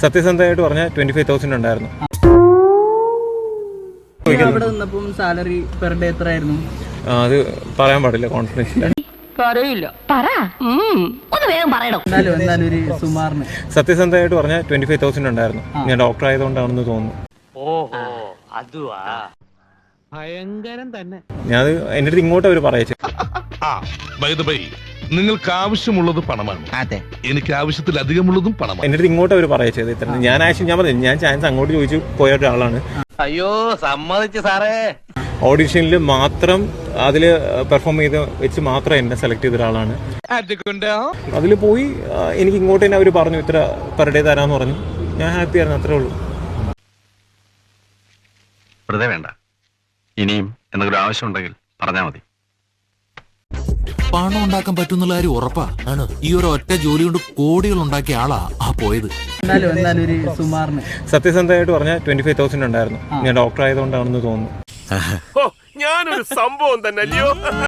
സത്യസന്ധമായിട്ട് പറഞ്ഞാൽ 25,000 ഉണ്ടായിരുന്നു. അവിടെ നിന്നപ്പം സാലറി പെർ ഡേ എത്രയായിരുന്നു? അത് പറയാൻ പാടില്ല, കോൺഫിഡൻഷ്യൽ. എന്നാലും ഒരു സുമാറിന് സത്യസന്ധമായിട്ട് പറഞ്ഞാൽ 25,000 ഉണ്ടായിരുന്നു. ഞാൻ ഡോക്ടർ ആയതുകൊണ്ടാണെന്ന് തോന്നുന്നു. ഭയങ്കരം തന്നെ. ഞാൻ എൻ്റെ അടുത്ത് ഇങ്ങോട്ട് അവർ പറയച്ചേ. നിങ്ങൾക്ക് ആവശ്യമുള്ളത് പണമാണ്, എനിക്ക് ആവശ്യത്തിലധികമുള്ളതും പണമാണ്. എൻ്റെ അടുത്ത് ഇങ്ങോട്ട് അവർ പറയച്ചത് ഇത്ര. ഞാൻ ആക്ച്വലി ഞാൻ പറഞ്ഞു, ഞാൻ ചാൻസ് അങ്ങോട്ട് ചോദിച്ചു പോയ ഒരാളാണ്. അയ്യോ സമ്മതിച്ചു സാറേ. ഓഡിഷനിൽ മാത്രം അതിൽ പെർഫോം ചെയ്ത് വെച്ച് മാത്രം എന്നെ സെലക്ട് ചെയ്ത ഒരാളാണ്. അതിൽ പോയി എനിക്ക് ഇങ്ങോട്ട് തന്നെ അവർ പറഞ്ഞു ഇത്ര പെർ ഡേ തരാമെന്ന് പറഞ്ഞു. ഞാൻ ഹാപ്പി ആയിരുന്നു, അത്രേ ഉള്ളൂ. വെറുതെ വേണ്ട, ഇനിയും എന്തെങ്കിലും ആവശ്യമുണ്ടെങ്കിൽ പറഞ്ഞാൽ മതി. പണം ഉണ്ടാക്കാൻ പറ്റുന്നുള്ള കാര്യം ഉറപ്പാ. ഈ ഒരു ഒറ്റ ജോലി കൊണ്ട് കോടികൾ ഉണ്ടാക്കിയ ആളാ ആ പോയത്. എന്നാലും ഒരു സുമാറിന് സത്യസന്ധമായിട്ട് പറഞ്ഞാൽ 25,000 ഉണ്ടായിരുന്നു. ഞാൻ ഡോക്ടർ ആയതുകൊണ്ടാണെന്ന് തോന്നുന്നു. ഞാനൊരു സംഭവം തന്നെ അല്ലയോ.